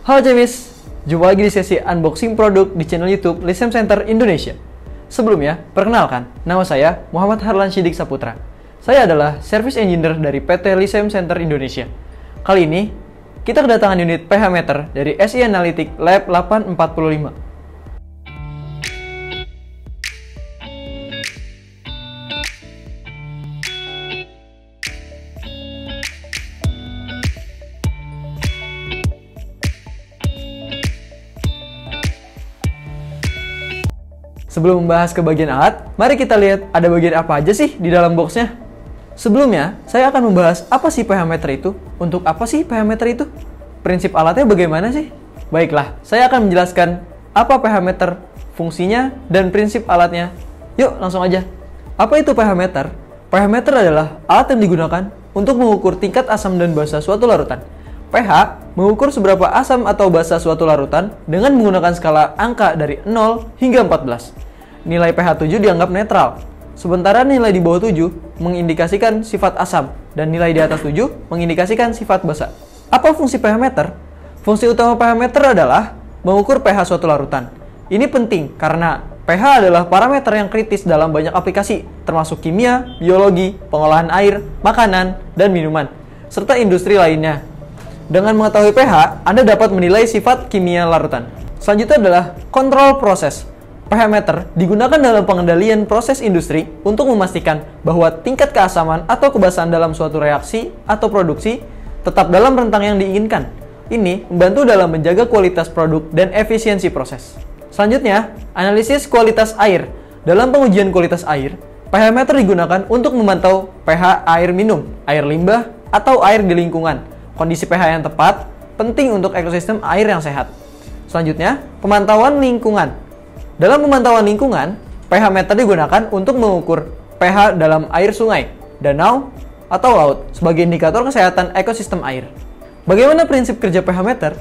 Halo Cemis, jumpa lagi di sesi unboxing produk di channel YouTube Lisem Center Indonesia. Sebelumnya, perkenalkan, nama saya Muhammad Harlan Shidik Saputra. Saya adalah Service Engineer dari PT Lisem Center Indonesia. Kali ini, kita kedatangan unit pH meter dari SI Analytic Lab 845. Sebelum membahas ke bagian alat, mari kita lihat ada bagian apa aja sih di dalam boxnya. Sebelumnya, saya akan membahas apa sih pH meter itu, untuk apa sih pH meter itu, prinsip alatnya bagaimana sih. Baiklah, saya akan menjelaskan apa pH meter, fungsinya, dan prinsip alatnya. Yuk, langsung aja. Apa itu pH meter? pH meter adalah alat yang digunakan untuk mengukur tingkat asam dan basa suatu larutan. pH mengukur seberapa asam atau basa suatu larutan dengan menggunakan skala angka dari 0 hingga 14. Nilai pH 7 dianggap netral, sementara nilai di bawah 7 mengindikasikan sifat asam dan nilai di atas 7 mengindikasikan sifat basa. Apa fungsi pH meter? Fungsi utama pH meter adalah mengukur pH suatu larutan. Ini penting karena pH adalah parameter yang kritis dalam banyak aplikasi, termasuk kimia, biologi, pengolahan air, makanan, dan minuman, serta industri lainnya. Dengan mengetahui pH, Anda dapat menilai sifat kimia larutan. Selanjutnya adalah kontrol proses. pH meter digunakan dalam pengendalian proses industri untuk memastikan bahwa tingkat keasaman atau kebasahan dalam suatu reaksi atau produksi tetap dalam rentang yang diinginkan. Ini membantu dalam menjaga kualitas produk dan efisiensi proses. Selanjutnya, analisis kualitas air. Dalam pengujian kualitas air, pH meter digunakan untuk memantau pH air minum, air limbah, atau air di lingkungan. Kondisi pH yang tepat penting untuk ekosistem air yang sehat. Selanjutnya, pemantauan lingkungan. Dalam pemantauan lingkungan, pH meter digunakan untuk mengukur pH dalam air sungai, danau, atau laut sebagai indikator kesehatan ekosistem air. Bagaimana prinsip kerja pH meter?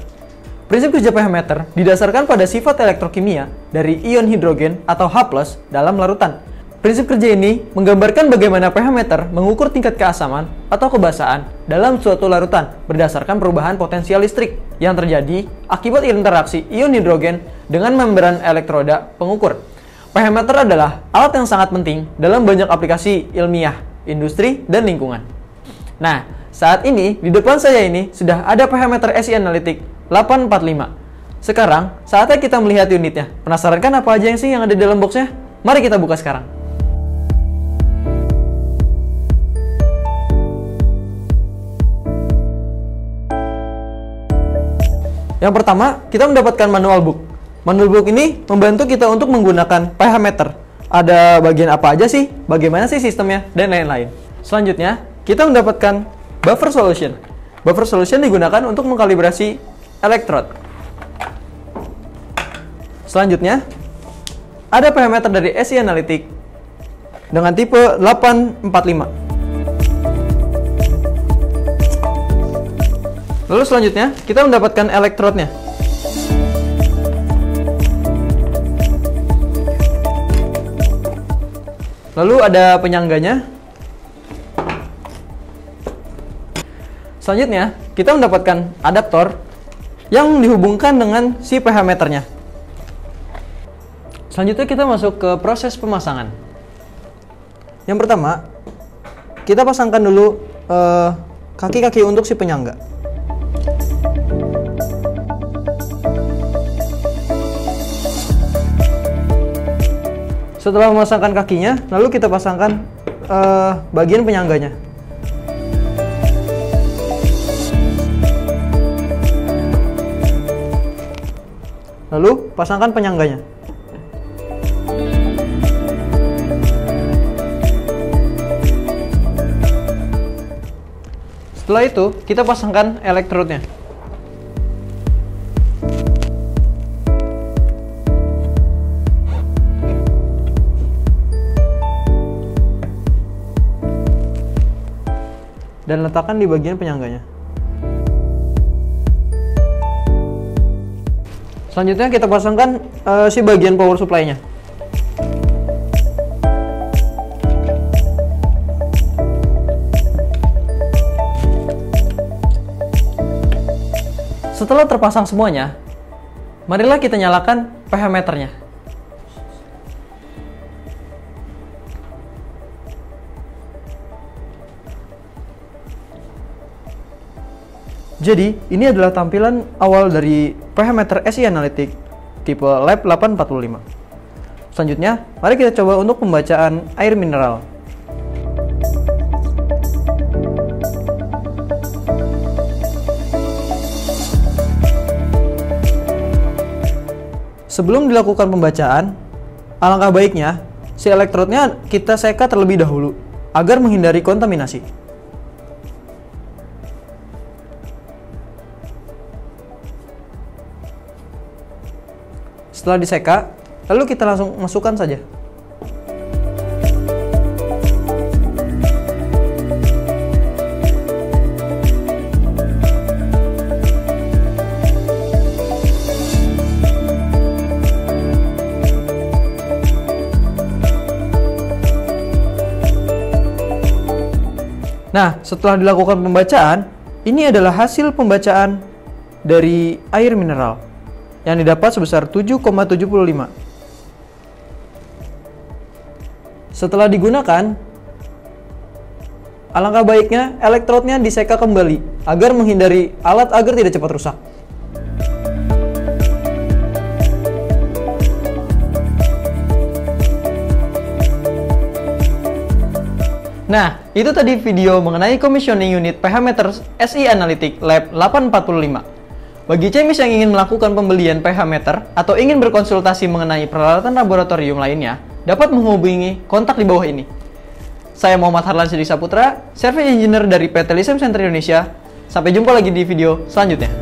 Prinsip kerja pH meter didasarkan pada sifat elektrokimia dari ion hidrogen atau H+ dalam larutan. Prinsip kerja ini menggambarkan bagaimana pH meter mengukur tingkat keasaman atau kebasahan dalam suatu larutan berdasarkan perubahan potensial listrik yang terjadi akibat interaksi ion hidrogen dengan membran elektroda pengukur. pH meter adalah alat yang sangat penting dalam banyak aplikasi ilmiah, industri, dan lingkungan. Nah, saat ini di depan saya ini sudah ada pH meter SI Analytic 845. Sekarang, saatnya kita melihat unitnya. Penasaran kan apa aja sih yang ada di dalam boxnya? Mari kita buka sekarang. Yang pertama, kita mendapatkan manual book. Manual book ini membantu kita untuk menggunakan pH meter. Ada bagian apa aja sih, bagaimana sih sistemnya, dan lain-lain. Selanjutnya, kita mendapatkan buffer solution. Buffer solution digunakan untuk mengkalibrasi elektrod. Selanjutnya, ada pH meter dari SI Analytic dengan tipe 845. Lalu selanjutnya, kita mendapatkan elektrodnya. Lalu ada penyangganya. Selanjutnya, kita mendapatkan adaptor yang dihubungkan dengan si pH meternya. Selanjutnya kita masuk ke proses pemasangan. Yang pertama, kita pasangkan dulu kaki-kaki untuk si penyangga. Setelah memasangkan kakinya, lalu kita pasangkan bagian penyangganya. Lalu pasangkan penyangganya. Setelah itu, kita pasangkan elektrodnya. Dan letakkan di bagian penyangganya. Selanjutnya kita pasangkan si bagian power supply-nya. Setelah terpasang semuanya, marilah kita nyalakan pH meternya. Jadi, ini adalah tampilan awal dari pH meter SI Analytic tipe Lab 845. Selanjutnya, mari kita coba untuk pembacaan air mineral. Sebelum dilakukan pembacaan, alangkah baiknya si elektrodnya kita seka terlebih dahulu agar menghindari kontaminasi. Setelah diseka, lalu kita langsung masukkan saja. Nah, setelah dilakukan pembacaan, ini adalah hasil pembacaan dari air mineral yang didapat sebesar 7,75. Setelah digunakan, alangkah baiknya elektrodnya diseka kembali agar menghindari alat agar tidak cepat rusak. Nah, itu tadi video mengenai commissioning unit pH meter SI Analytic Lab 845. Bagi CMIS yang ingin melakukan pembelian pH meter atau ingin berkonsultasi mengenai peralatan laboratorium lainnya, dapat menghubungi kontak di bawah ini. Saya Muhammad Harlan Sidik Saputra, Service Engineer dari PT Lisem Center Indonesia. Sampai jumpa lagi di video selanjutnya.